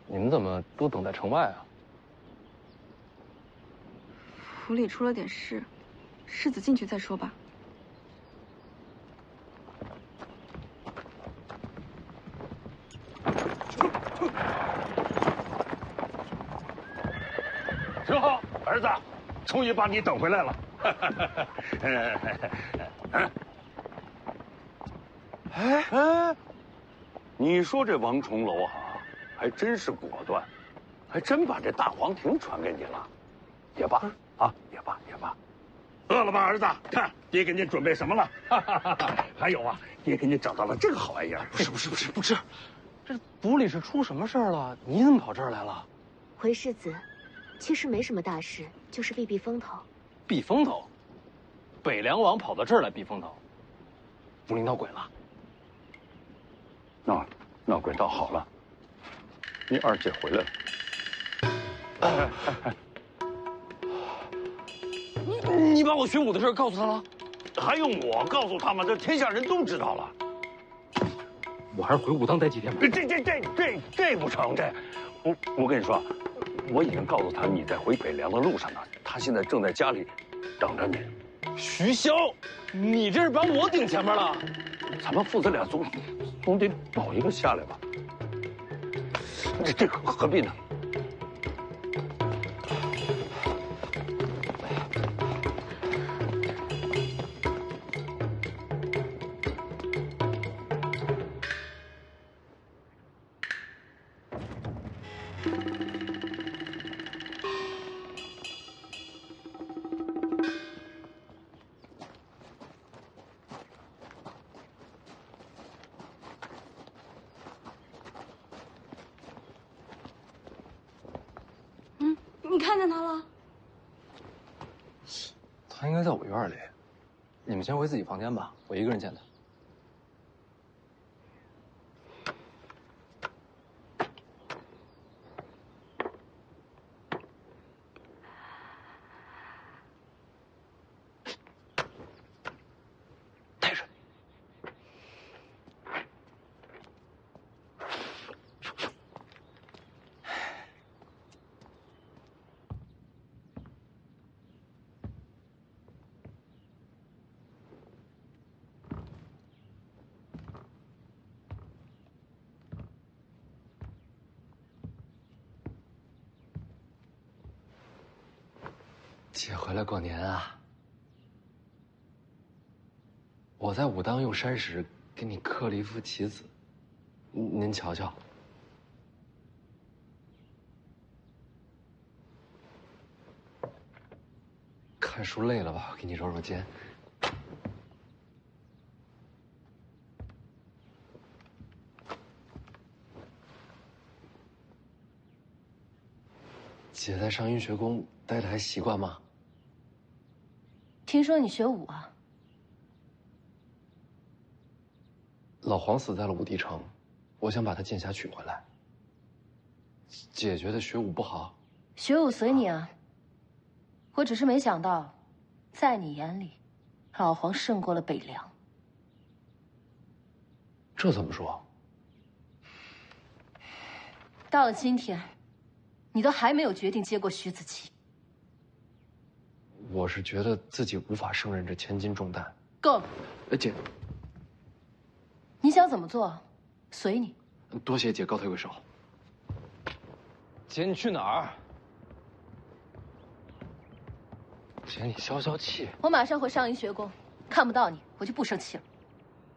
你们怎么都等在城外啊？府里出了点事，世子进去再说吧。正好，儿子，终于把你等回来了。哎，你说这王重楼啊，还真是果断，还真把这大皇庭传给你了。也罢啊，也罢也罢。饿了吧，儿子？看爹给你准备什么了。还有啊，爹给你找到了这个好玩意儿。不吃。这府里是出什么事儿了？你怎么跑这儿来了？回世子，其实没什么大事，就是避避风头。避风头？北凉王跑到这儿来避风头？府里闹鬼了？闹鬼倒好了，你二姐回来了。你把我学武的事告诉他了？还用我告诉他吗？这天下人都知道了。我还是回武当待几天吧。这不成，我跟你说，我已经告诉他你在回北凉的路上呢，他现在正在家里等着你。徐骁，你这是把我顶前面了。咱们父子俩总得保一个下来吧？这何必呢？你看见他了？他应该在我院里。你们先回自己房间吧，我一个人见他。带着。姐回来过年啊！我在武当用山石给你刻了一副棋子，您瞧瞧。看书累了吧？我给你揉揉肩。姐在上阴学宫待的还习惯吗？听说你学武啊？老黄死在了武帝城，我想把他剑匣取回来。姐觉得学武不好？学武随你啊。我只是没想到，在你眼里，老黄胜过了北凉。这怎么说？到了今天，你都还没有决定接过徐子淇。我是觉得自己无法胜任这千斤重担。够了，姐，你想怎么做，随你。多谢姐高抬贵手。姐，你去哪儿？姐，你消消气。我马上回上阴学宫，看不到你，我就不生气了。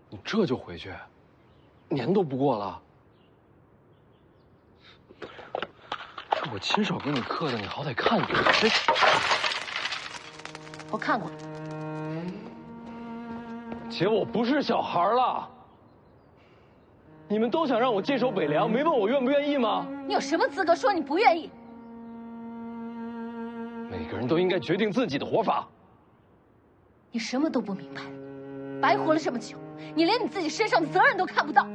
你这就回去？年都不过了。这我亲手给你刻的，你好歹看看。我看过。姐，我不是小孩了。你们都想让我接手北凉，没问我愿不愿意吗？你有什么资格说你不愿意？每个人都应该决定自己的活法。你什么都不明白，白活了这么久，你连你自己身上的责任都看不到。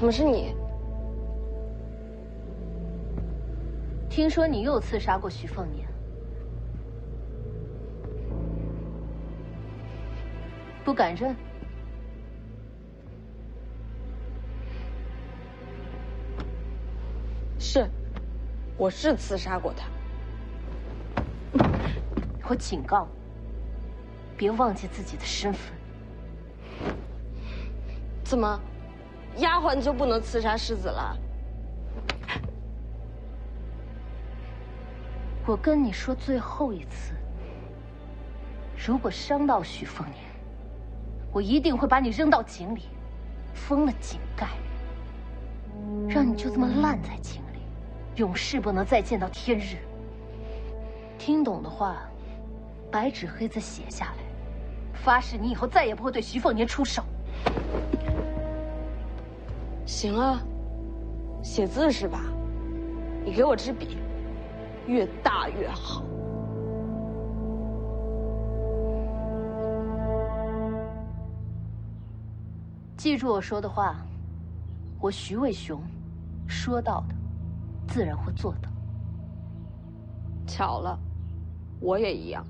怎么是你？听说你又刺杀过徐凤年，不敢认？是，我是刺杀过他。我警告你，别忘记自己的身份。怎么，丫鬟就不能刺杀世子了？我跟你说最后一次，如果伤到许凤年，我一定会把你扔到井里，封了井盖，让你就这么烂在井里，永世不能再见到天日。听懂的话，白纸黑字写下来，发誓你以后再也不会对徐凤年出手。行啊，写字是吧？你给我支笔，越大越好。记住我说的话，我徐渭雄说到的，自然会做到。巧了，我也一样。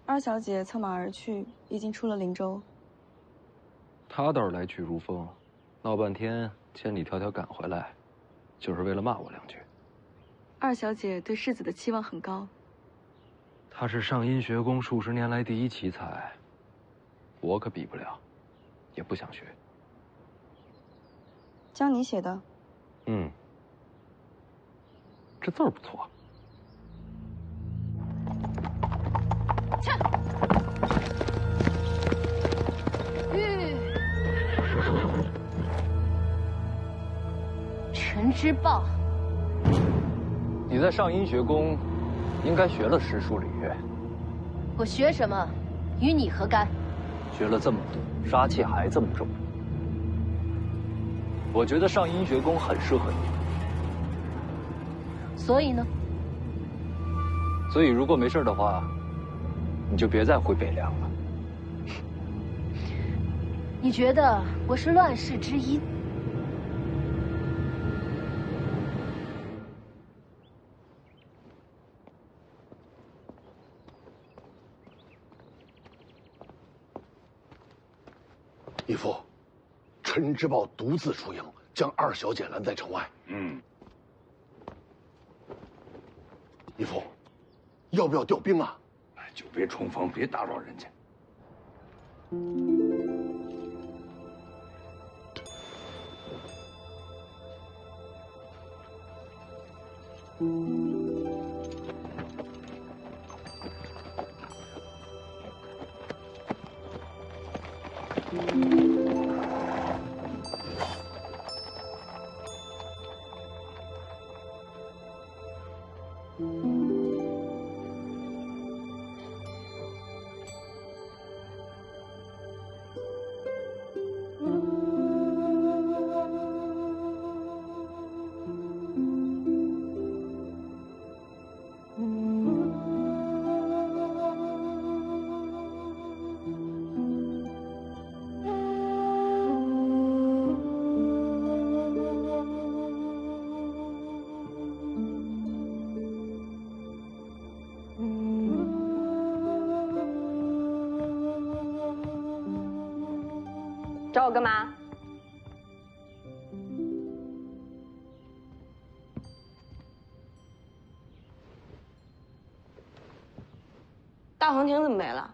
二小姐策马而去，已经出了灵州。他倒是来去如风，闹半天千里迢迢赶回来，就是为了骂我两句。二小姐对世子的期望很高。他是上阴学宫数十年来第一奇才，我可比不了，也不想学。江你写的？嗯，这字儿不错。陈之豹，你在上阴学宫，应该学了诗书礼乐。我学什么，与你何干？学了这么多，杀气还这么重。我觉得上阴学宫很适合你。所以呢？所以如果没事的话，你就别再回北凉了。你觉得我是乱世之一？义父，陈之豹独自出营，将二小姐拦在城外。义父，要不要调兵啊？就别冲锋，别打扰人家。找我干嘛？大黄庭怎么没了？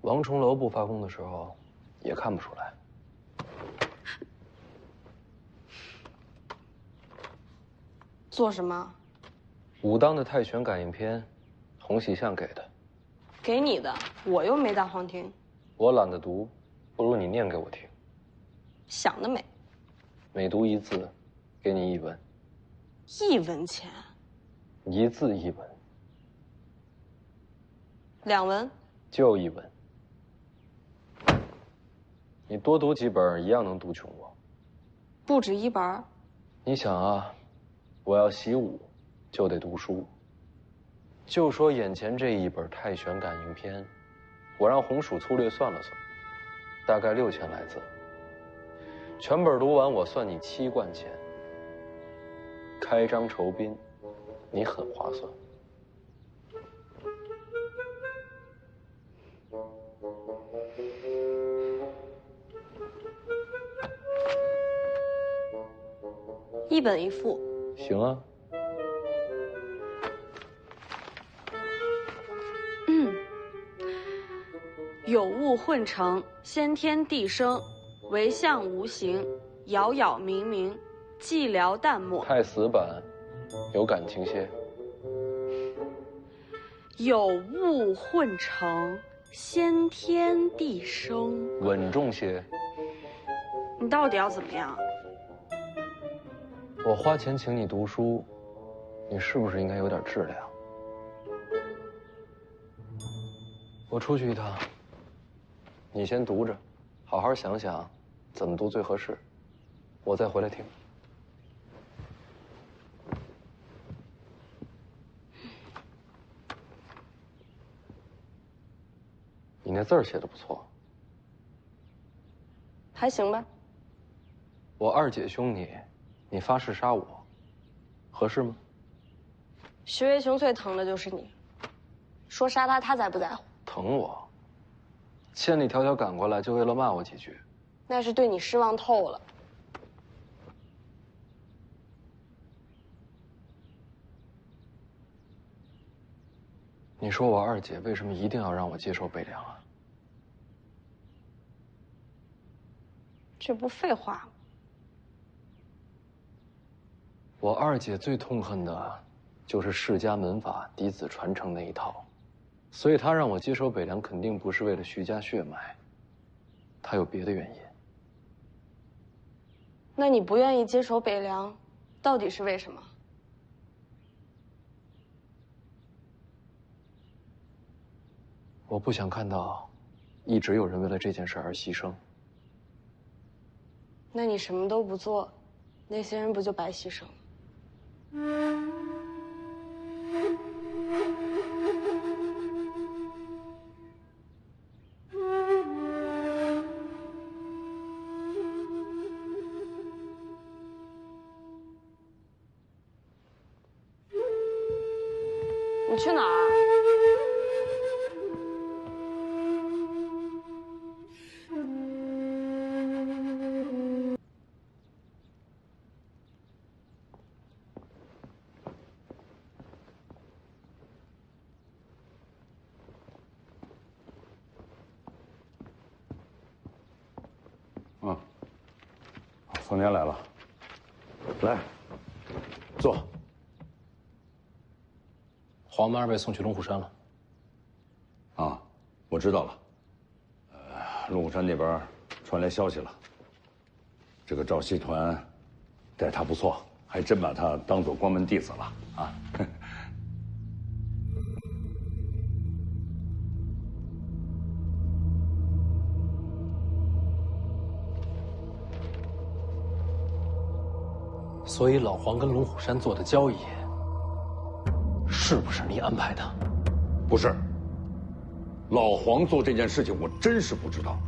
王重楼不发功的时候，也看不出来。做什么？武当的太玄感应篇，洪喜相给的。给你的，我又没大黄庭。我懒得读，不如你念给我听。想得美。每读一字，给你1文。1文钱。1字1文。2文。就1文。你多读几本，一样能读穷我。不止1本。你想啊，我要习武，就得读书。就说眼前这一本《太玄感应篇》，我让红薯粗略算了算，大概6000来字。全本读完，我算你7贯钱。开张酬宾，你很划算。1本1副。行啊。有物混成，先天地生，惟象无形，杳杳冥冥，寂寥淡漠。太死板，有感情些。有物混成，先天地生。稳重些。你到底要怎么样？我花钱请你读书，你是不是应该有点质量？我出去一趟，你先读着，好好想想怎么读最合适，我再回来听。你那字儿写的不错。还行吧。我二姐凶你，你发誓杀我，合适吗？徐渭雄最疼的就是你，说杀他，他才不在乎。疼我，千里迢迢赶过来，就为了骂我几句。那是对你失望透了。你说我二姐为什么一定要让我接受北凉啊？这不废话吗？我二姐最痛恨的，就是世家门阀嫡子传承那一套，所以她让我接手北凉，肯定不是为了徐家血脉，她有别的原因。那你不愿意接手北凉，到底是为什么？我不想看到，一直有人为了这件事而牺牲。那你什么都不做，那些人不就白牺牲了？你去哪儿？凤年来了，来，坐。黄门二被送去龙虎山了。啊，我知道了。龙虎山那边传来消息了，这个赵熙团待他不错，还真把他当做关门弟子了啊。所以老黄跟龙虎山做的交易，是不是你安排的？不是，老黄做这件事情，我真是不知道。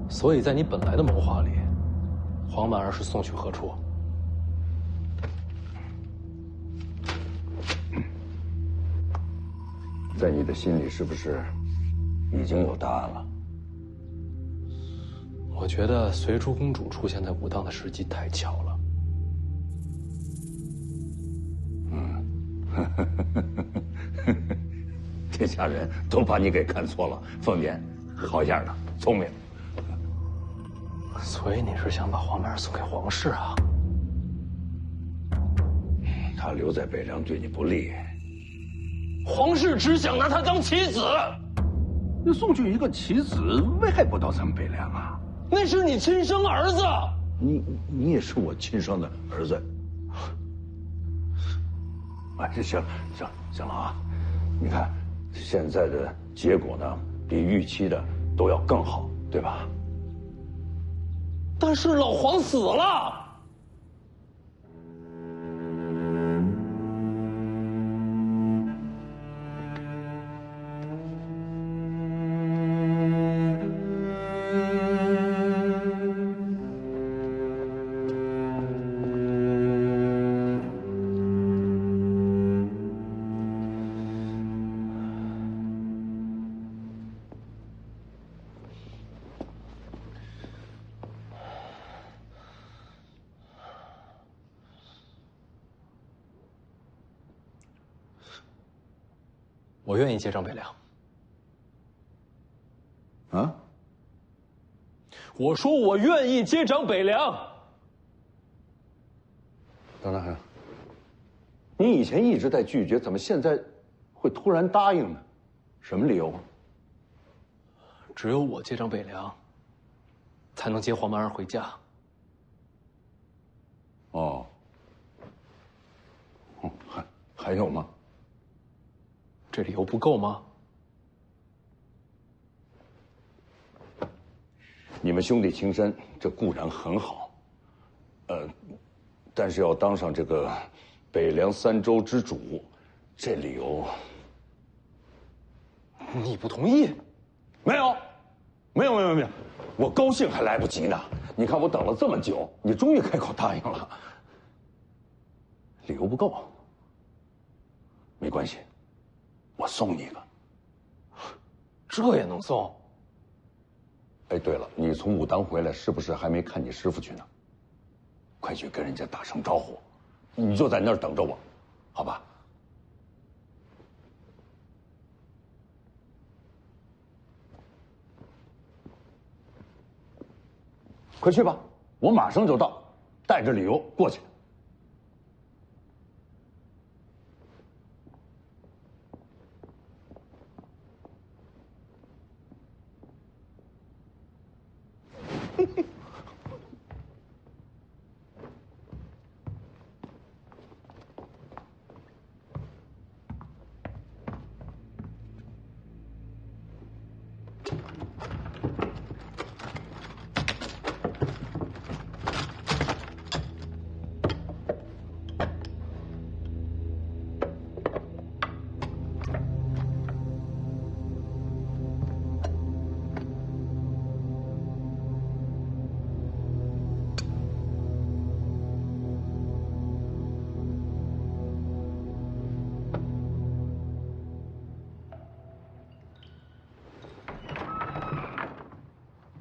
所以在你本来的谋划里，黄婉儿是送去何处？在你的心里，是不是已经有答案了？我觉得随珠公主出现在武当的时机太巧了。天下人都把你给看错了，凤年，好样的，聪明。所以你是想把黄婉儿送给皇室啊？他留在北凉对你不利。皇室只想拿她当棋子，你送去一个棋子，危害不到咱们北凉啊。那是你亲生儿子。你也是我亲生的儿子。哎，这行了啊！你看，现在的结果呢，比预期的都要更好，对吧？但是老黄死了。我愿意接掌北凉。啊？我说我愿意接掌北凉。张大海，你以前一直在拒绝，怎么现在会突然答应呢？什么理由？只有我接掌北凉，才能接黄婉儿回家。哦。还有吗？这理由不够吗？你们兄弟情深，这固然很好，但是要当上这个北凉3州之主，这理由你不同意？没有，我高兴还来不及呢。你看我等了这么久，你终于开口答应了。理由不够，没关系，我送你一个。这也能送？哎，对了，你从武当回来，是不是还没看你师傅去呢？快去跟人家打声招呼，你就在那儿等着我，好吧？快去吧，我马上就到，带着理由过去。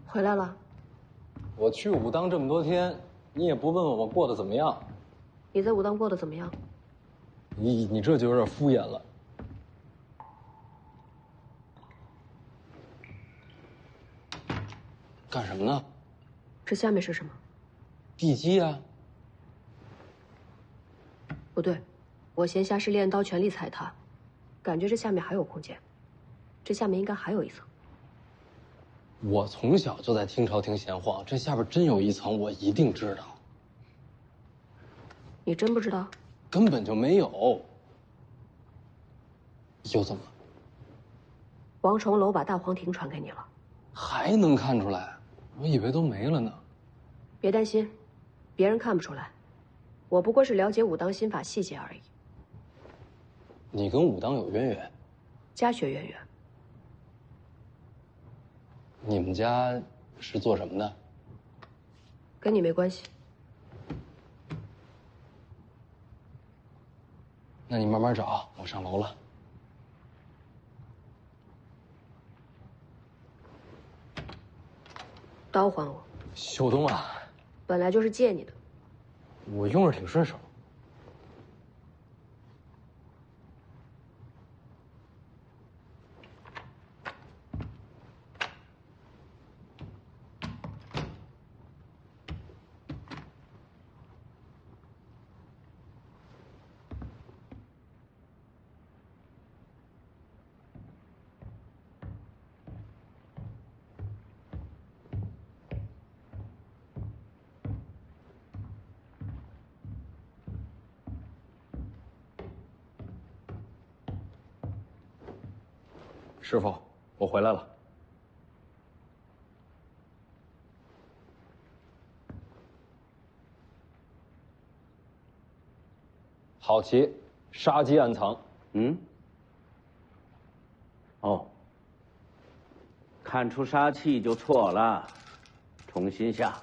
回来了。我去武当这么多天，你也不问问我过得怎么样？你在武当过得怎么样？你这就有点敷衍了。干什么呢？这下面是什么？地基啊。不对，我闲暇时练刀，全力踩踏，感觉这下面还有空间，这下面应该还有一层。我从小就在听朝廷闲话，这下边真有一层，我一定知道。你真不知道？根本就没有。又怎么？王重楼把大黄庭传给你了，还能看出来？我以为都没了呢。别担心，别人看不出来，我不过是了解武当心法细节而已。你跟武当有渊源？家学渊源。你们家是做什么的？跟你没关系。那你慢慢找，我上楼了。刀还我。秀东啊，本来就是借你的。我用着挺顺手。师傅，我回来了。好棋，杀机暗藏。哦，看出杀气就错了，重新下。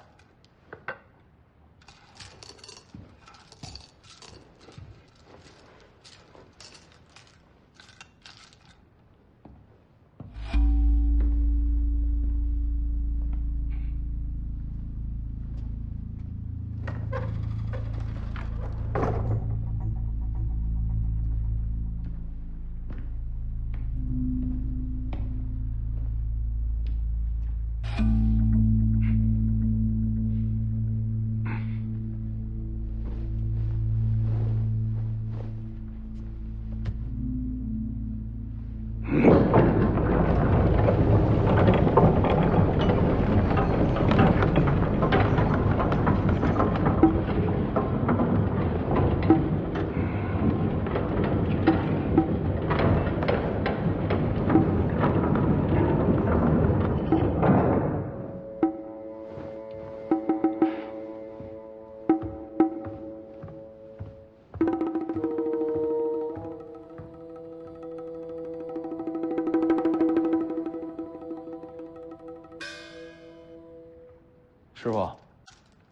师傅，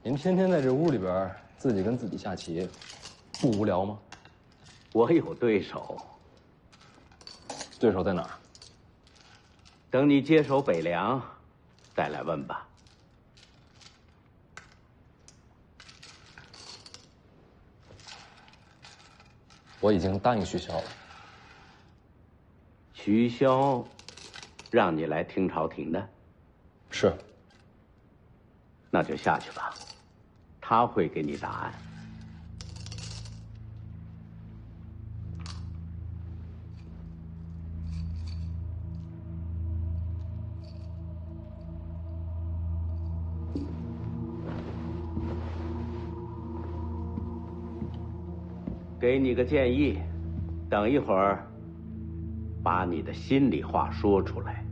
您天天在这屋里边自己跟自己下棋，不无聊吗？我有对手。对手在哪儿？等你接手北凉，再来问吧。我已经答应徐骁了。徐骁让你来听朝廷的？是。那就下去吧，他会给你答案。给你个建议，等一会儿，把你的心里话说出来。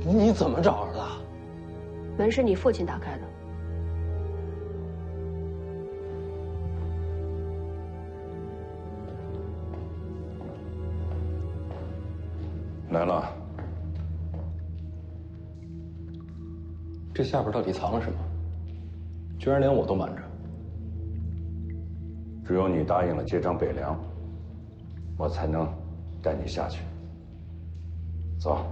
你怎么找着的？门是你父亲打开的。来了。这下边到底藏了什么？居然连我都瞒着。只有你答应了接掌北凉，我才能带你下去。走。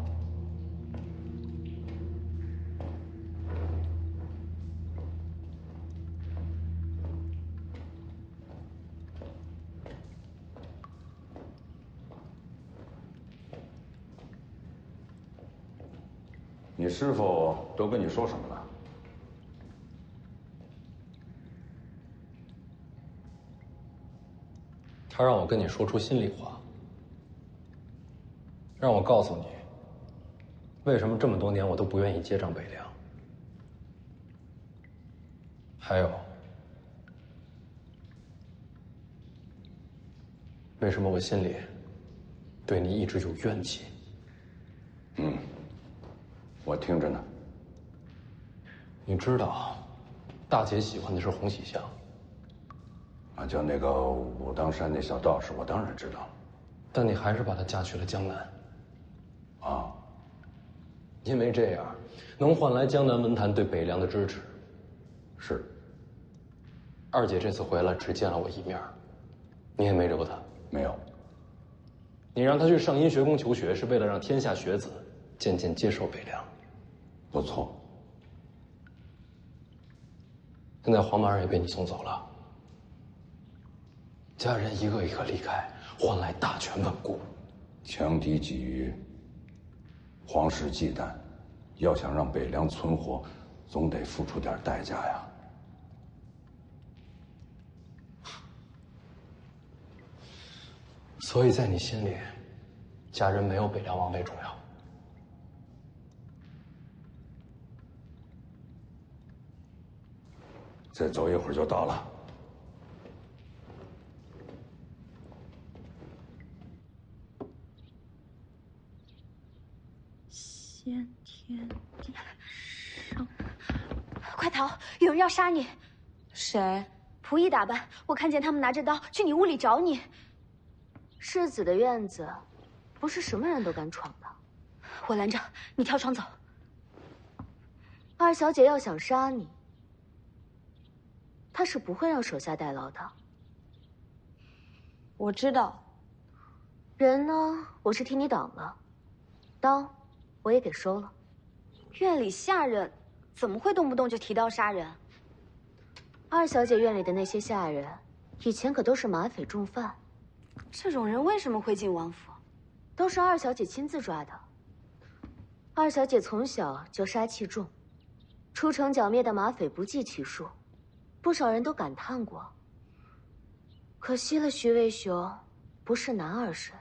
你师傅都跟你说什么了？他让我跟你说出心里话，让我告诉你，为什么这么多年我都不愿意接掌北凉。还有，为什么我心里对你一直有怨气？我听着呢。你知道，大姐喜欢的是洪喜相。啊，就那个武当山那小道士，我当然知道了。但你还是把她嫁去了江南。啊，因为这样，能换来江南文坛对北凉的支持。是。二姐这次回来只见了我一面，你也没留她。没有。你让她去上阴学宫求学，是为了让天下学子渐渐接受北凉。不错。现在黄马儿也被你送走了，家人一个一个离开，换来大权稳固。强敌鲫鱼，皇室忌惮，要想让北凉存活，总得付出点代价呀。所以在你心里，家人没有北凉王位重要。再走一会儿就到了。先天地圣，快逃！有人要杀你！谁？仆役打扮，我看见他们拿着刀去你屋里找你。世子的院子，不是什么人都敢闯的。我拦着你，跳窗走。二小姐要想杀你，她是不会让手下代劳的。我知道。人呢，我是替你挡了，刀我也给收了。院里下人怎么会动不动就提刀杀人？二小姐院里的那些下人，以前可都是马匪重犯。这种人为什么会进王府？都是二小姐亲自抓的。二小姐从小就杀气重，出城剿灭的马匪不计其数，不少人都感叹过。可惜了徐渭雄，不是男儿身。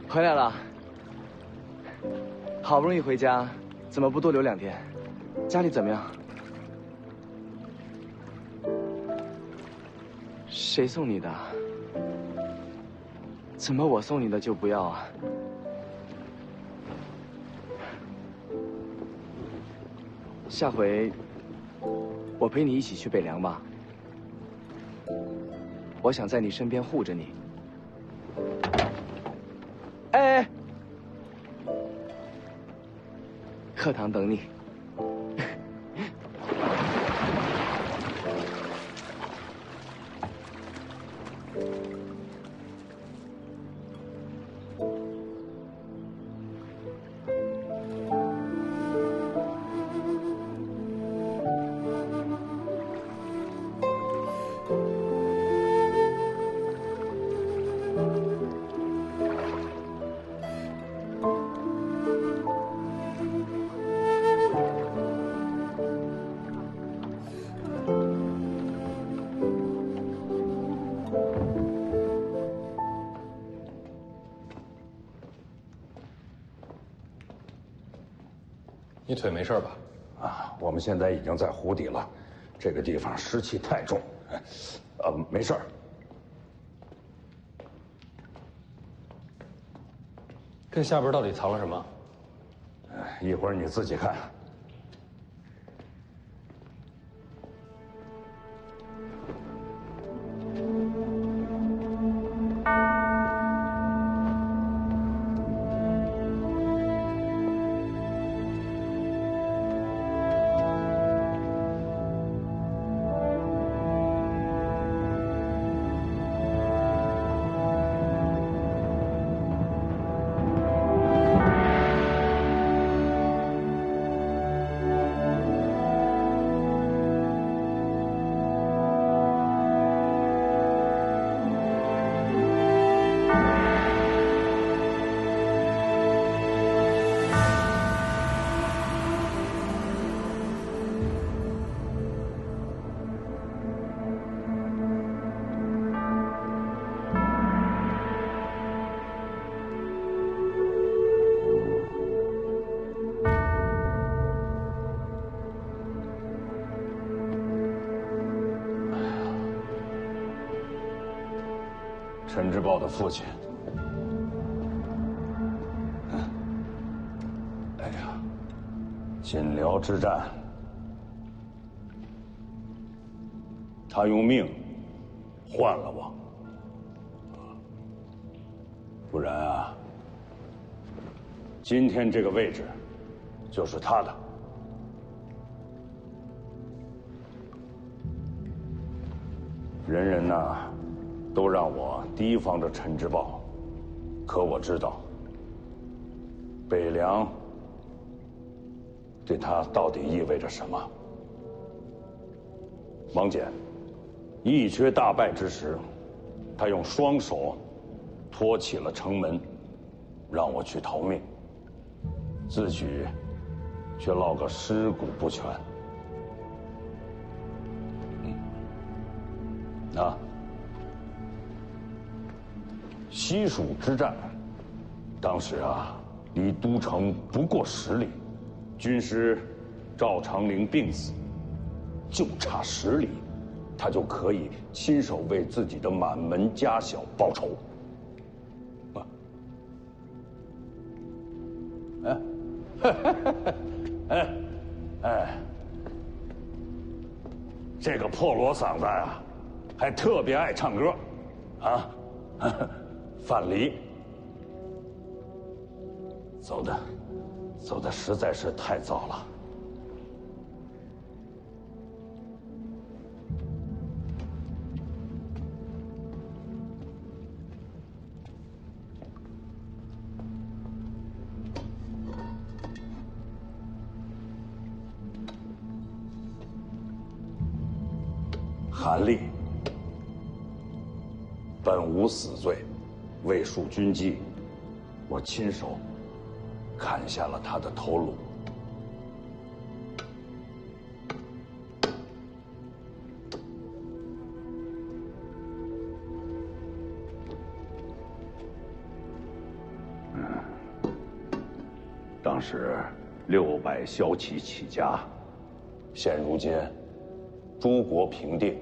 回来了，好不容易回家，怎么不多留2天？家里怎么样？谁送你的？怎么我送你的就不要啊？下回我陪你一起去北凉吧。我想在你身边护着你。哎，课堂等你。你腿没事吧？啊，我们现在已经在湖底了，这个地方湿气太重。没事儿。这下边到底藏了什么？一会儿你自己看。陈之豹的父亲。哎呀，锦辽之战，他用命换了我，不然啊，今天这个位置就是他的。人人呐，都让我提防着陈之豹，可我知道，北凉对他到底意味着什么。王翦一缺大败之时，他用双手托起了城门，让我去逃命，自己却落个尸骨不全。西蜀之战，当时啊，离都城不过10里，军师赵长陵病死，就差10里，他就可以亲手为自己的满门家小报仇。这个破锣嗓子啊，还特别爱唱歌，啊，范蠡走的实在是太早了。韩立本无死罪，为树军纪，我亲手砍下了他的头颅。当时600骁骑起家，现如今诸国平定，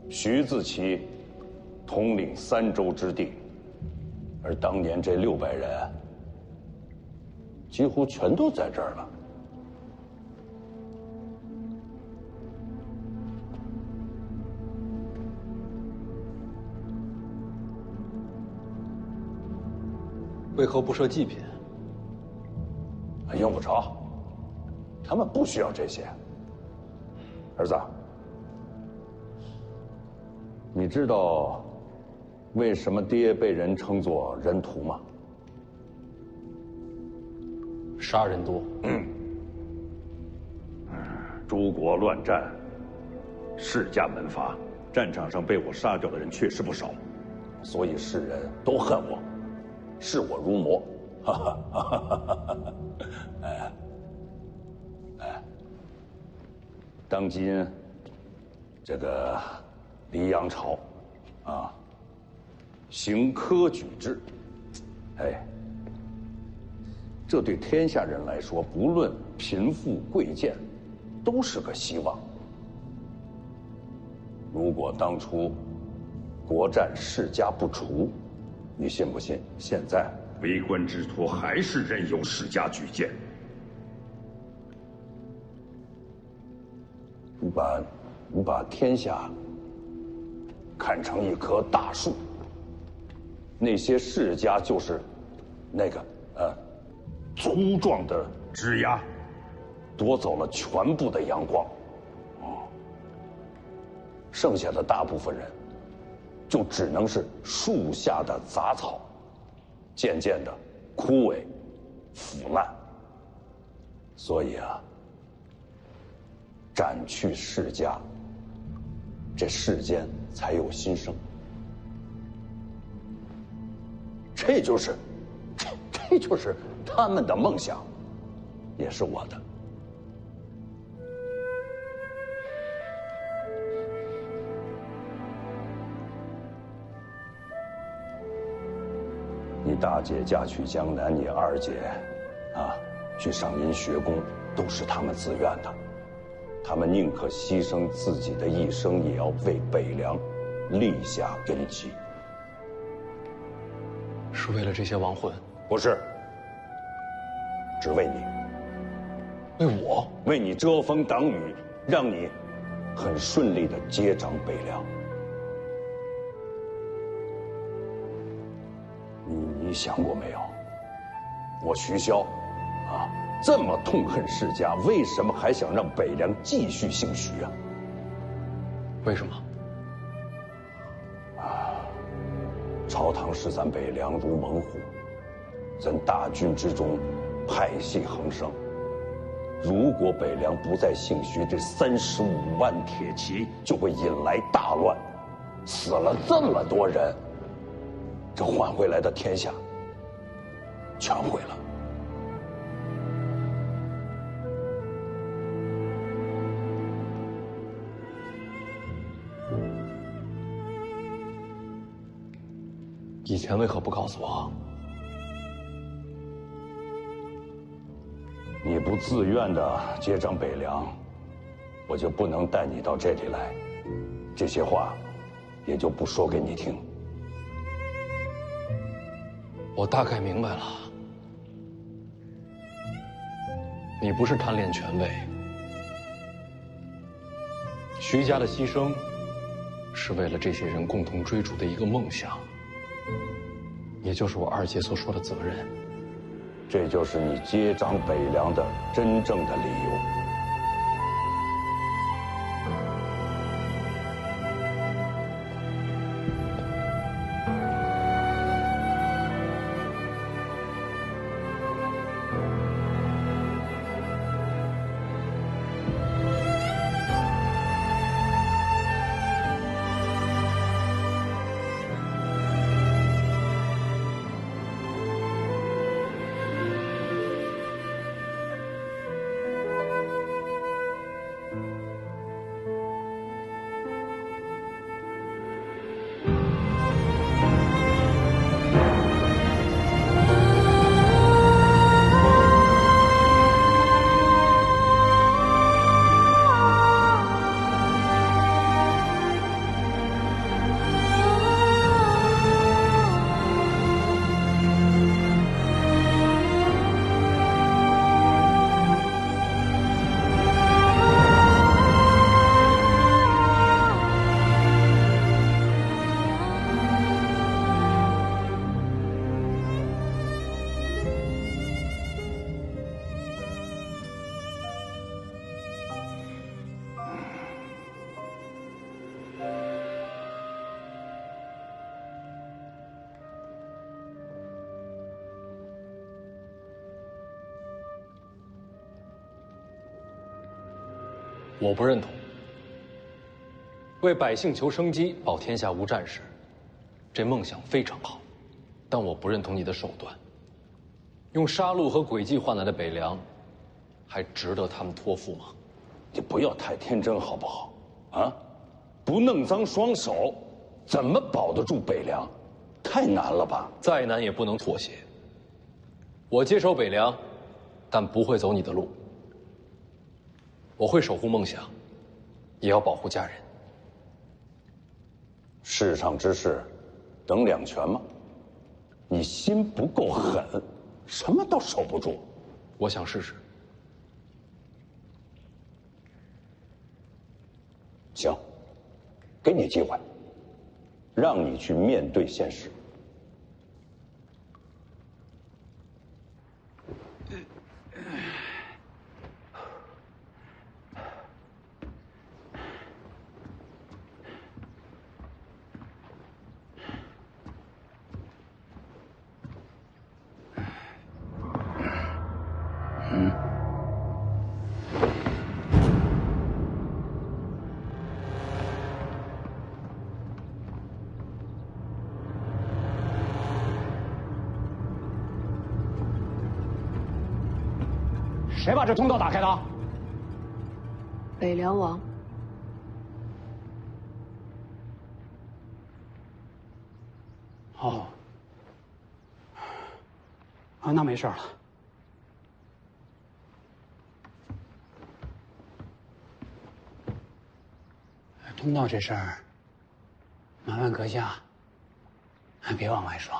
徐自齐统领3州之地，而当年这600人几乎全都在这儿了。为何不设祭品？用不着，他们不需要这些。儿子，你知道为什么爹被人称作人屠吗？杀人多。诸国乱战，世家门阀，战场上被我杀掉的人确实不少，所以世人都恨我，视我如魔。当今这个黎阳朝啊，行科举制，这对天下人来说，不论贫富贵贱，都是个希望。如果当初国战世家不除，你信不信现在为官之徒还是任由世家举荐？你把天下看成一棵大树，那些世家就是那个粗壮的枝桠，夺走了全部的阳光，剩下的大部分人就只能是树下的杂草，渐渐的枯萎腐烂。所以啊，斩去世家，这世间才有新生。这就是他们的梦想，也是我的。你大姐嫁去江南，你二姐去上音学宫，都是他们自愿的。他们宁可牺牲自己的一生，也要为北凉立下根基。是为了这些亡魂？不是，只为你。为我？为你遮风挡雨，让你很顺利地接掌北凉。你想过没有？我徐骁，啊，这么痛恨世家，为什么还想让北凉继续姓徐啊？为什么？朝堂视咱北凉如猛虎，咱大军之中派系横生。如果北凉不再姓徐，这35万铁骑就会引来大乱，死了这么多人，这换回来的天下全毁了。以前为何不告诉我？你不自愿的接掌北凉，我就不能带你到这里来，这些话也就不说给你听。我大概明白了，你不是贪恋权位，徐家的牺牲是为了这些人共同追逐的一个梦想，也就是我二姐所说的责任。这就是你接掌北凉的真正的理由。我不认同。为百姓求生机，保天下无战事，这梦想非常好，但我不认同你的手段。用杀戮和诡计换来的北凉，还值得他们托付吗？你不要太天真好不好？啊，不弄脏双手，怎么保得住北凉？太难了吧？再难也不能妥协。我接手北凉，但不会走你的路。我会守护梦想，也要保护家人。世上之事，等两全吗？你心不够狠，什么都守不住。我想试试。行，给你机会，让你去面对现实。谁把这通道打开的？北凉王。哦，啊，那没事了。通道这事儿，麻烦阁下别往外说。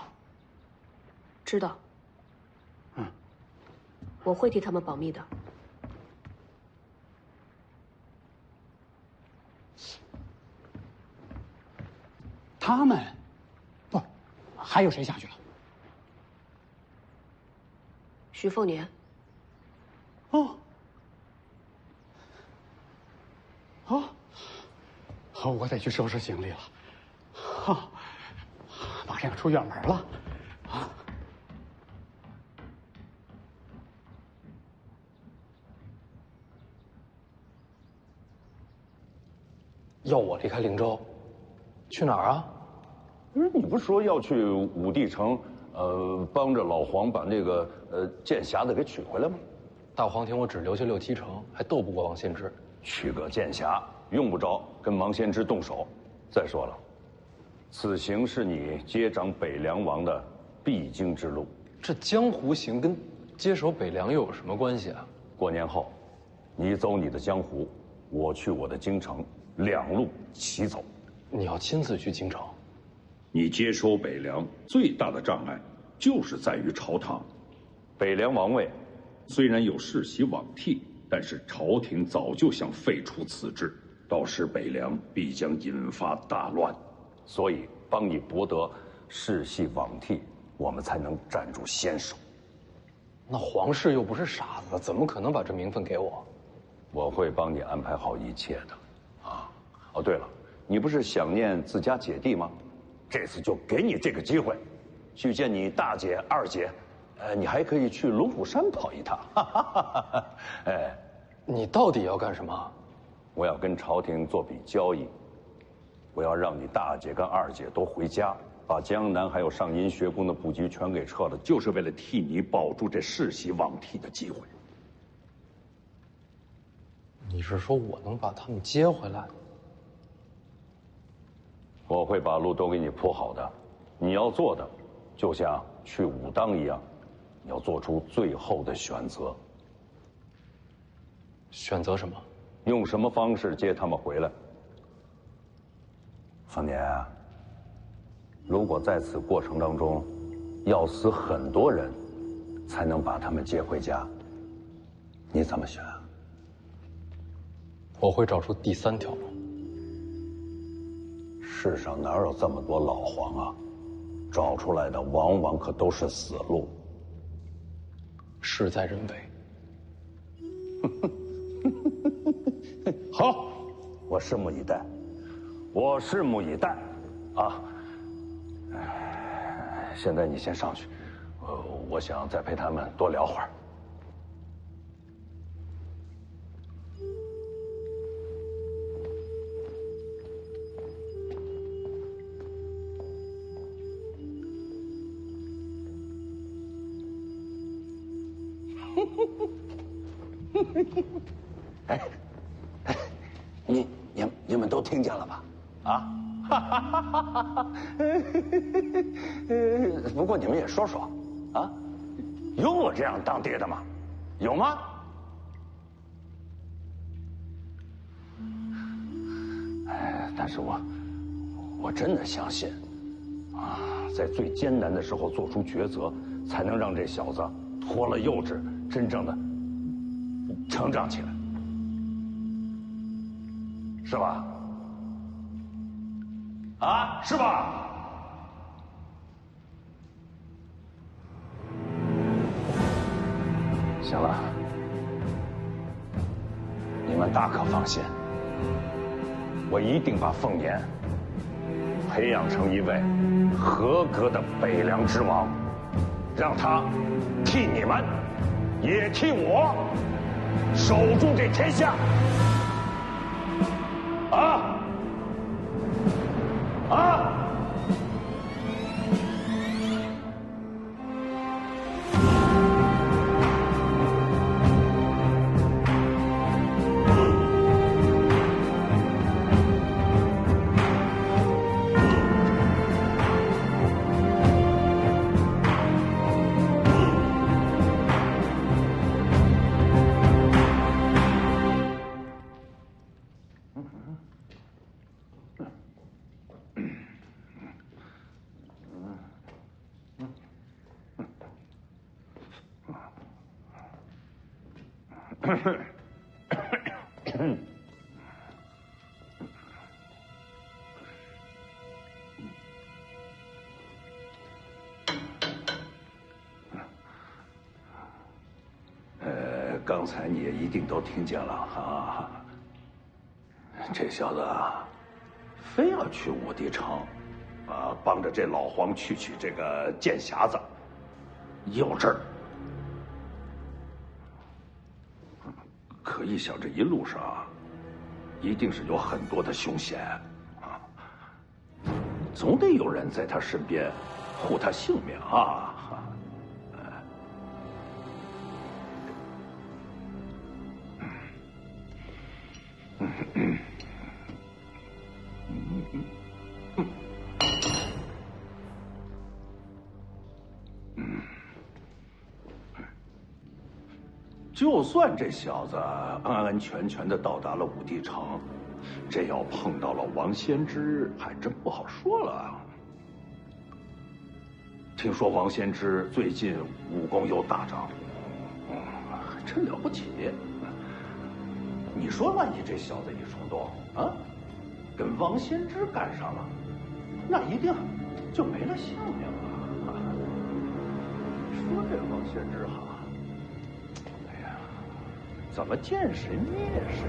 知道。我会替他们保密的。他们，不，还有谁下去了？徐凤年。哦。哦。好，我得去收拾行李了。好，马上要出远门了。啊。要我离开灵州，去哪儿啊？你不是说要去武帝城，帮着老黄把那个剑匣子给取回来吗？大黄庭我只留下6、7成，还斗不过王献之。取个剑匣，用不着跟王献之动手。再说了，此行是你接掌北凉王的必经之路。这江湖行跟接手北凉又有什么关系啊？过年后，你走你的江湖，我去我的京城。2路齐走。你要亲自去京城？你接收北凉最大的障碍，就是在于朝堂。北凉王位虽然有世袭罔替，但是朝廷早就想废除此制，到时北凉必将引发大乱。所以帮你博得世袭罔替，我们才能站住先手。那皇室又不是傻子，怎么可能把这名分给我？我会帮你安排好一切的。哦，对了，你不是想念自家姐弟吗？这次就给你这个机会，去见你大姐、二姐，你还可以去龙虎山跑一趟。哎，你到底要干什么？我要跟朝廷做笔交易，我要让你大姐跟二姐都回家，把江南还有上阴学宫的布局全给撤了，就是为了替你保住这世袭罔替的机会。你是说我能把他们接回来？我会把路都给你铺好的，你要做的，就像去武当一样，你要做出最后的选择。选择什么？用什么方式接他们回来？凤年，如果在此过程当中，要死很多人，才能把他们接回家，你怎么选？我会找出第3条路。世上哪有这么多老黄啊？找出来的往往可都是死路。事在人为。好，我拭目以待，我拭目以待，啊！现在你先上去，我想再陪他们多聊会儿。哎，你们都听见了吧？啊！不过你们也说说，啊，有我这样当爹的吗？有吗？哎，但是我真的相信，啊，在最艰难的时候做出抉择，才能让这小子脱了幼稚，真正的成长起来，是吧？啊，是吧？行了，你们大可放心，我一定把凤年培养成一位合格的北凉之王，让他替你们，也替我守住这天下。啊！啊！刚才你也一定都听见了啊！这小子非要去武帝城，啊，帮着这老黄去取这个剑匣子，有这儿。可一想这一路上，一定是有很多的凶险啊，总得有人在他身边护他性命啊！就算这小子安安全全的到达了武帝城，这要碰到了王先知，还真不好说了。听说王先知最近武功又大涨，还真了不起。你说，万一这小子一冲动啊，跟王先知干上了，那一定就没了性命了。说这王先知哈。怎么见谁灭谁？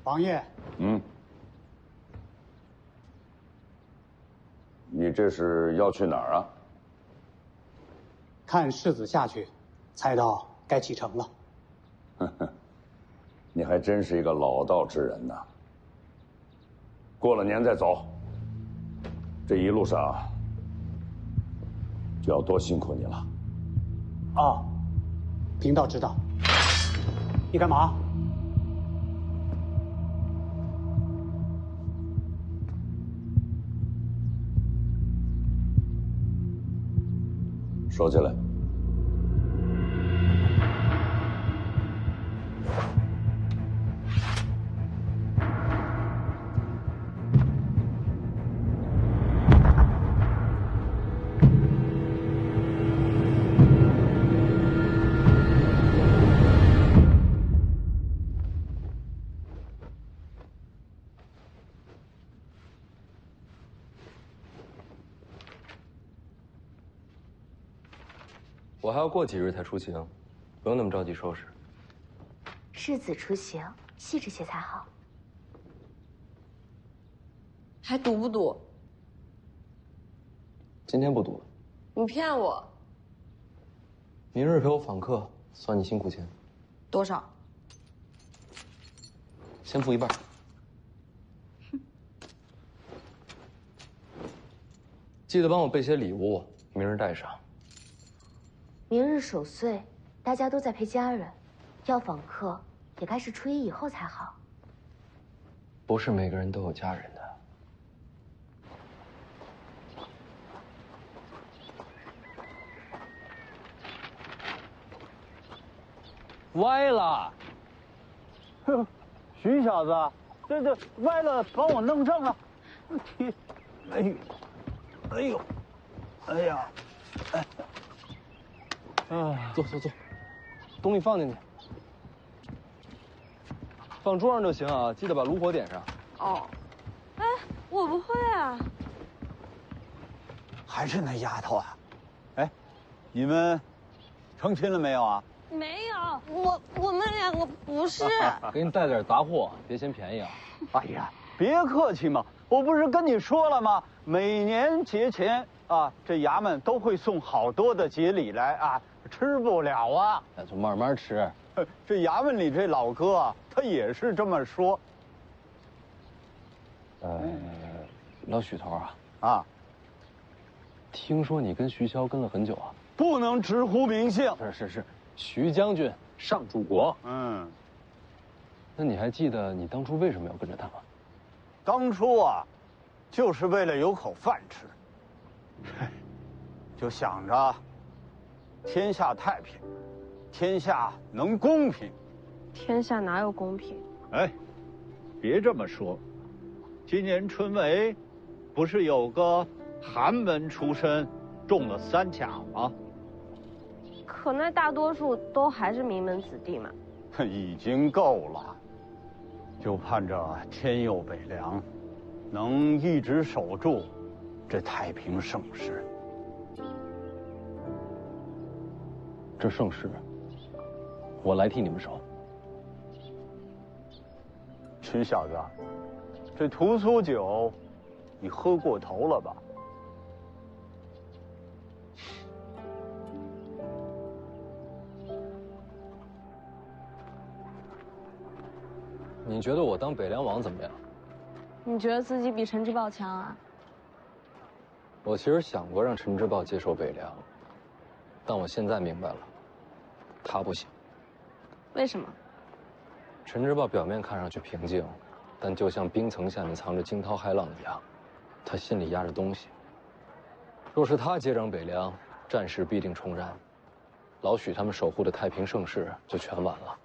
王爷，你这是要去哪儿啊？看世子下去，猜到该启程了。呵呵，你还真是一个老道之人呐。过了年再走。这一路上就要多辛苦你了。哦，贫道知道。你干嘛？收起来。我还要过几日才出行，不用那么着急收拾。世子出行，细致些才好。还赌不赌？今天不赌了。你骗我！明日陪我访客，算你辛苦钱。多少？先付一半。记得帮我备些礼物，明日带上。明日守岁，大家都在陪家人，要访客也该是初一以后才好。不是每个人都有家人的。歪了！哼，徐小子，这歪了，帮我弄正了。天，哎呦，哎呀，坐，东西放进去，放桌上就行啊，记得把炉火点上。哦，哎，我不会啊。还是那丫头啊！哎，你们成亲了没有啊？没有，我们两个不是。给你带点杂货，别嫌便宜啊。哎呀，别客气嘛，我不是跟你说了吗？每年节前啊，这衙门都会送好多的节礼来啊，吃不了啊。那就慢慢吃。这衙门里这老哥啊，他也是这么说。老许头啊，听说你跟徐骁跟了很久啊？不能直呼名姓。是，徐将军上柱国。那你还记得你当初为什么要跟着他吗？当初啊，就是为了有口饭吃，就想着天下太平，天下能公平。天下哪有公平？哎，别这么说。今年春闱，不是有个寒门出身，中了3甲吗？可那大多数都还是名门子弟嘛。已经够了，就盼着天佑北凉，能一直守住这太平盛世。这盛世，我来替你们守。徐小子，这屠苏酒，你喝过头了吧？你觉得我当北凉王怎么样？你觉得自己比陈之豹强啊？我其实想过让陈之豹接受北凉，但我现在明白了，他不行。为什么？陈之豹表面看上去平静，但就像冰层下面藏着惊涛骇浪一样，他心里压着东西。若是他接掌北凉，战事必定重燃，老许他们守护的太平盛世就全完了。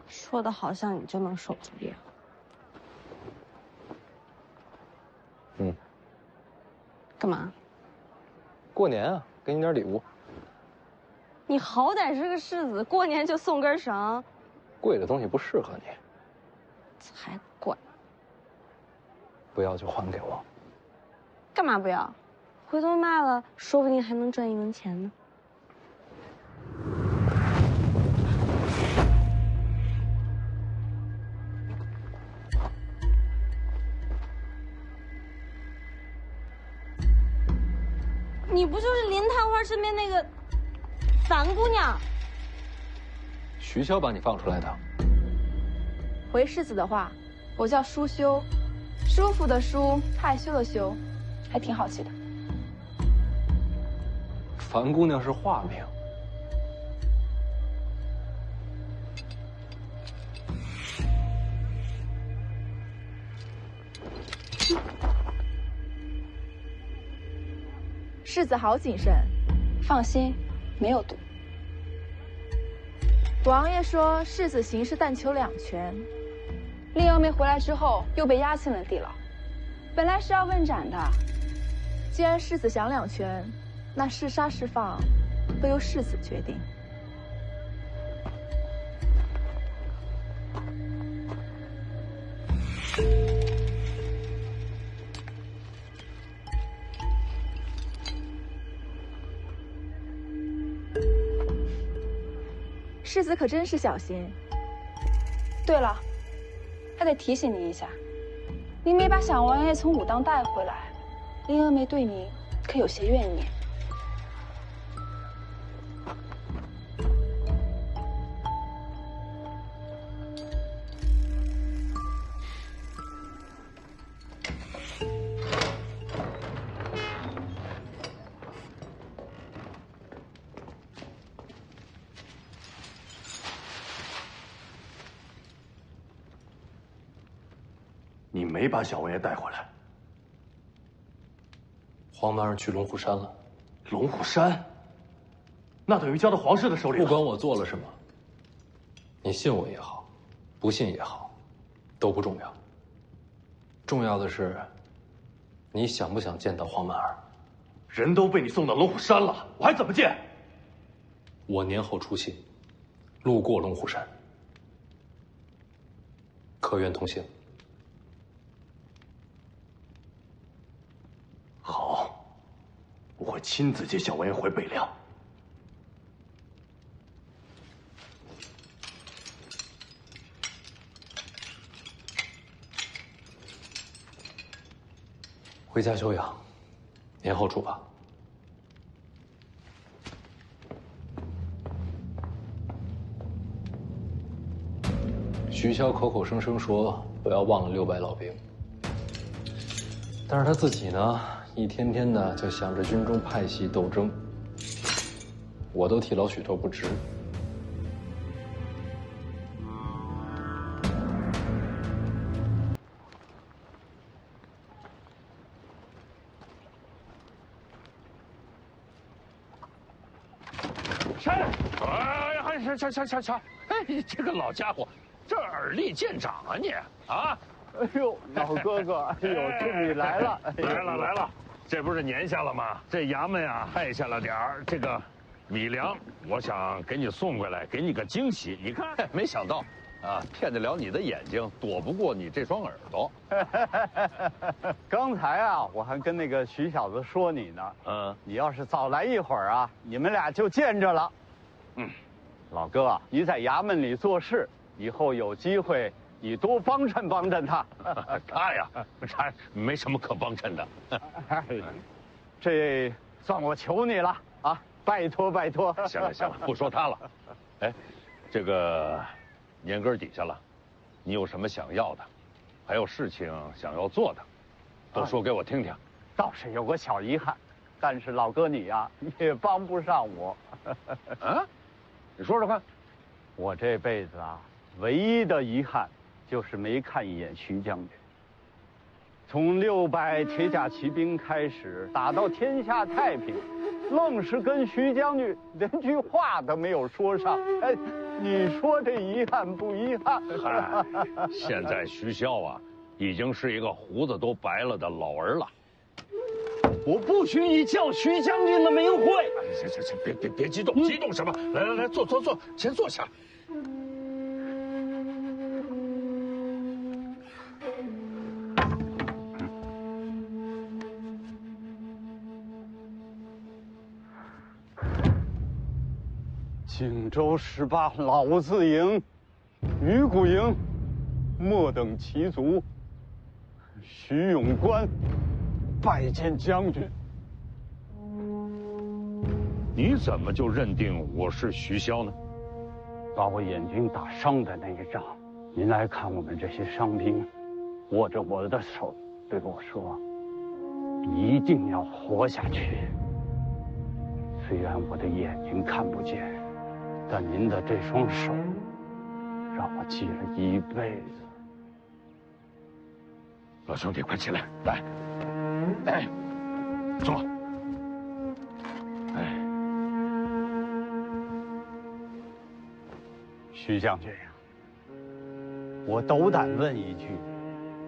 说的好像你就能守住一样。嗯。干嘛？过年啊，给你点礼物。你好歹是个世子，过年就送根绳。贵的东西不适合你。才怪！不要就还给我。干嘛不要？回头卖了，说不定还能赚1文钱呢。你不就是林探花身边那个樊姑娘？徐骁把你放出来的。回世子的话，我叫舒修，舒服的舒，害羞的羞，还挺好记的。樊姑娘是化名。世子好谨慎，放心，没有毒。王爷说世子行事但求2全，令娥妹回来之后又被押进了地牢，本来是要问斩的。既然世子想2全，那是杀是放都由世子决定。世子可真是小心。对了，还得提醒你一下，你没把小王爷从武当带回来，林娥妹对你可有些怨念。你没把小王爷带回来。黄满儿去龙虎山了。龙虎山？那等于交到皇室的手里了。不管我做了什么，你信我也好，不信也好，都不重要。重要的是，你想不想见到黄满儿？人都被你送到龙虎山了，我还怎么见？我年后出行，路过龙虎山，可愿同行？好，我会亲自接小王爷回北凉。回家休养，年后出发。徐骁口口声声说不要忘了600老兵，但是他自己呢，一天天的就想着军中派系斗争，我都替老许头不值。瞧！哎，这个老家伙，这耳力见长啊你啊！哎呦，老哥哥，哎呦，终于来了！来了，这不是年下了吗？这衙门呀，害下了点儿这个米粮，我想给你送过来，给你个惊喜。你看，没想到啊，骗得了你的眼睛，躲不过你这双耳朵。刚才啊，我还跟那个徐小子说你呢。你要是早来一会儿啊，你们俩就见着了。老哥，你在衙门里做事，以后有机会你多帮衬帮衬他。他没什么可帮衬的。这算我求你了啊！拜托。行了，不说他了。哎，这个年根底下了，你有什么想要的，还有事情想要做的，都说给我听听。倒是有个小遗憾，但是老哥你呀也帮不上我。啊？你说说看。我这辈子啊，唯一的遗憾就是没看一眼徐将军。从600铁甲骑兵开始打到天下太平，愣是跟徐将军连句话都没有说上。哎，你说这遗憾不遗憾？现在徐骁啊，已经是一个胡子都白了的老儿了。我不许你叫徐将军的名讳。行，别激动，激动什么？来，坐，先坐下。荆州18老字营，鱼骨营，末等骑卒，徐永官拜见将军。你怎么就认定我是徐骁呢？把我眼睛打伤的那一仗，您来看我们这些伤兵，握着我的手对我说：“一定要活下去。虽然我的眼睛看不见，但您的这双手让我记了一辈子。”老兄弟，快起来，来，坐。徐将军呀，我斗胆问一句，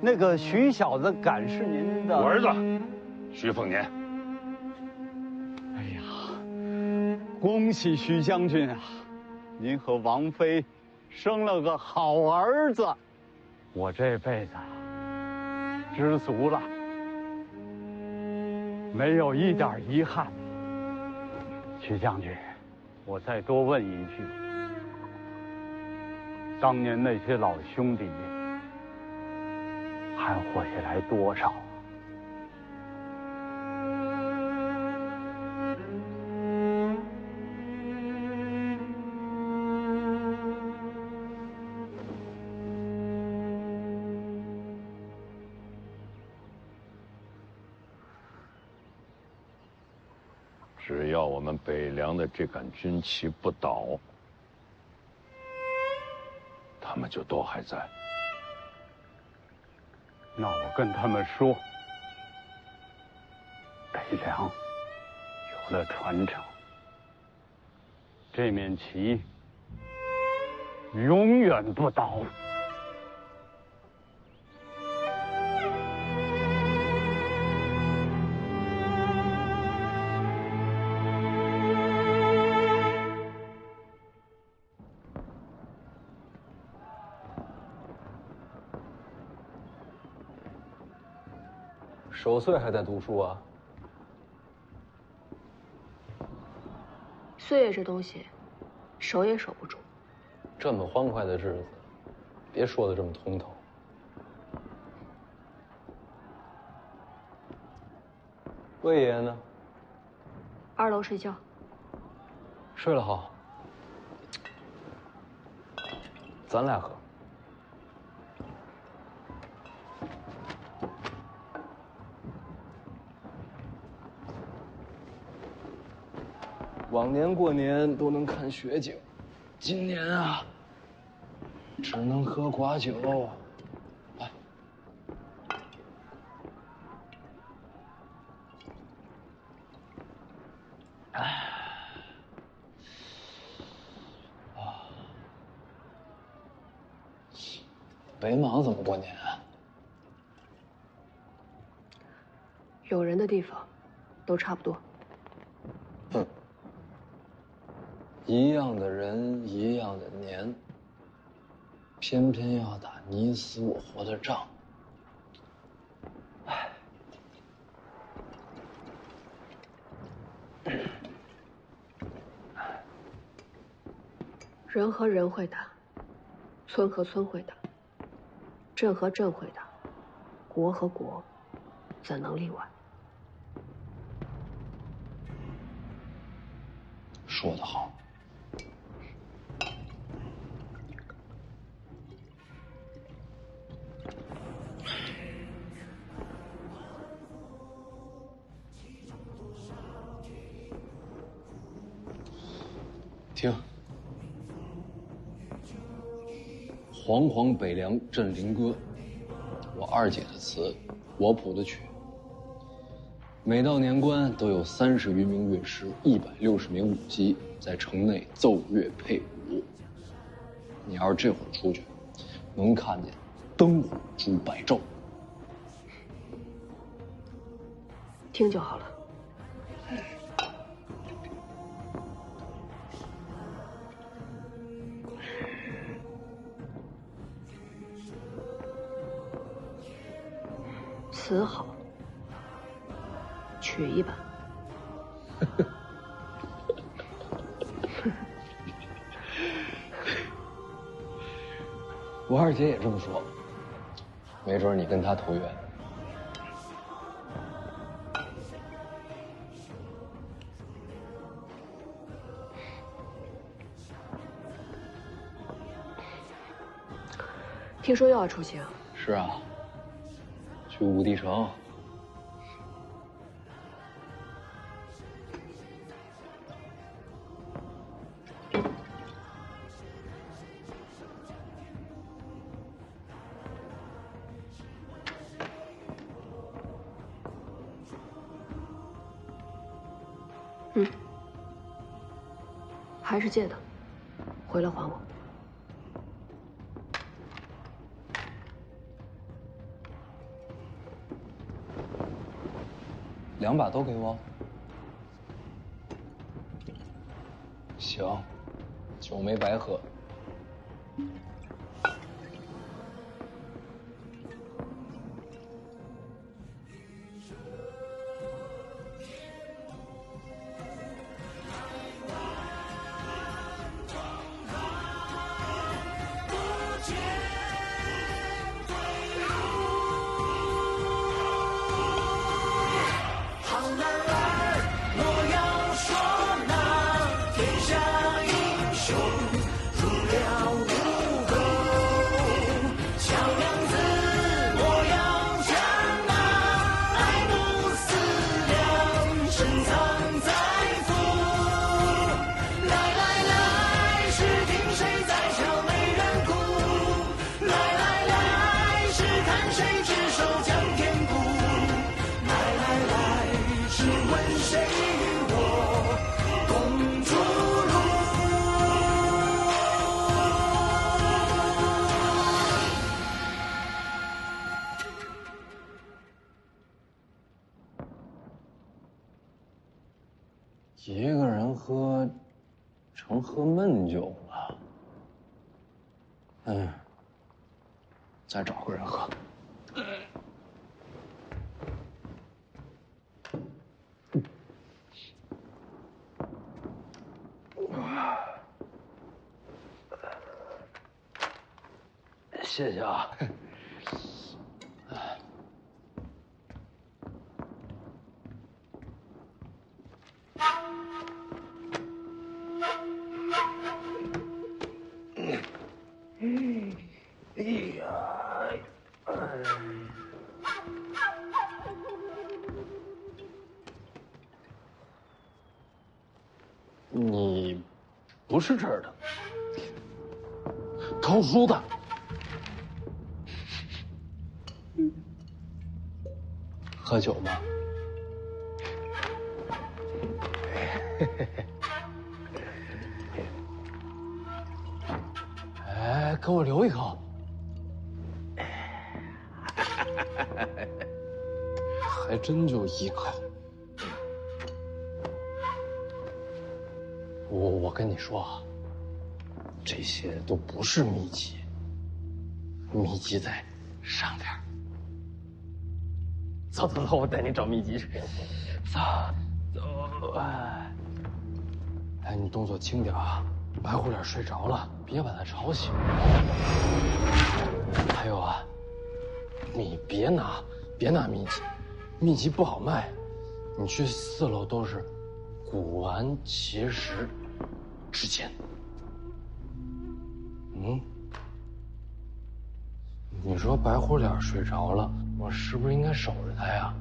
那个徐小子敢是您的？我儿子，徐凤年。哎呀，恭喜徐将军啊！您和王妃生了个好儿子，我这辈子知足了，没有一点遗憾。徐将军，我再多问一句。当年那些老兄弟还活下来多少？只要我们北凉的这杆军旗不倒，他们就都还在。那我跟他们说，北凉有了传承，这面旗永远不倒。守岁还在读书啊？岁月这东西，守也守不住。这么欢快的日子，别说的这么通透。魏爷呢2楼睡觉。睡了好，咱俩喝。往年过年都能看雪景，今年啊，只能喝寡酒。来，北莽怎么过年啊？有人的地方，都差不多。哼，一样的人，一样的年，偏偏要打你死我活的仗。唉。 人和人会打，村和村会打，镇和镇会打，国和国怎能例外？说得好。听。 煌煌北凉镇灵歌，我二姐的词，我谱的曲。每到年关，都有30余名乐师，160名舞姬在城内奏乐配舞。你要是这会儿出去，能看见灯火珠白昼。听就好了。 词好，曲一般。我二姐也这么说，没准你跟她投缘。听说又要出行？是啊。 去武帝城，还是借的，回来还我。 2把都给我。行，酒没白喝。一个人喝，成喝闷酒了。再找个人喝。谢谢啊。你不是这儿的，偷书的。喝酒吗？哎，给我留一口。还真就依靠。我跟你说啊，这些都不是秘籍，秘籍在上边。走走走，我带你找秘籍去。走走，哎，你动作轻点啊，白虎脸睡着了，别把他吵醒。还有啊，你别拿秘籍，秘籍不好卖。你去4楼都是古玩奇石之间。你说白虎脸睡着了，我是不是应该守着他呀？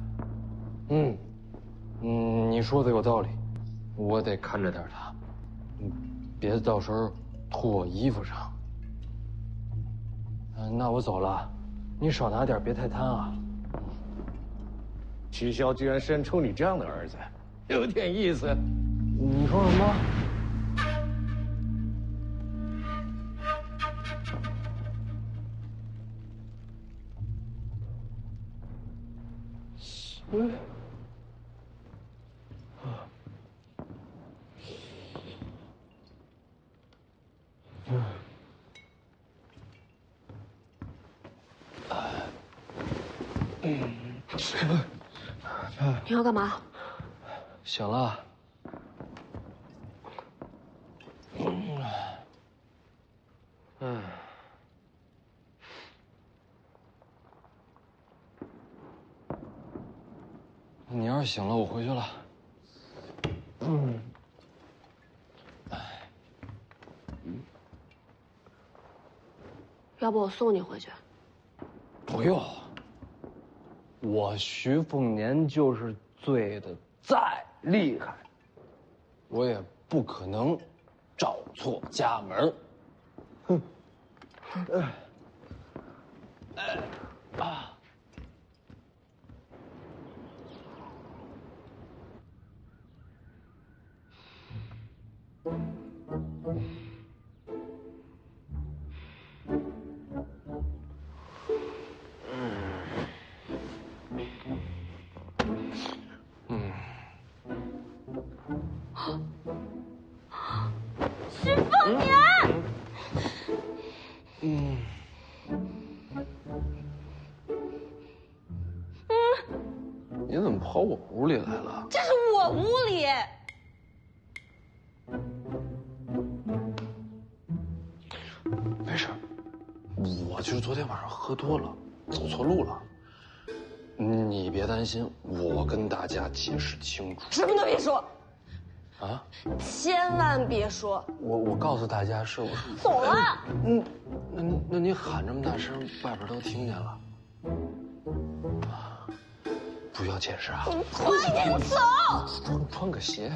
你说的有道理，我得看着点他，别到时候吐我衣服上。那我走了，你少拿点，别太贪啊。曲骁居然生出你这样的儿子，有点意思。你说什么？你要干嘛？醒了。你要是醒了，我回去了。要不我送你回去？不用，我徐凤年就是醉的再厉害，我也不可能找错家门。哼。徐凤年，你怎么跑我屋里来了？这是我屋里。没事，我就是昨天晚上喝多了，走错路了。你别担心，我跟大家解释清楚。什么都别说。啊！千万别说！我告诉大家是我。走了。那你喊这么大声，外边都听见了。不要解释啊！你快点走！穿个鞋。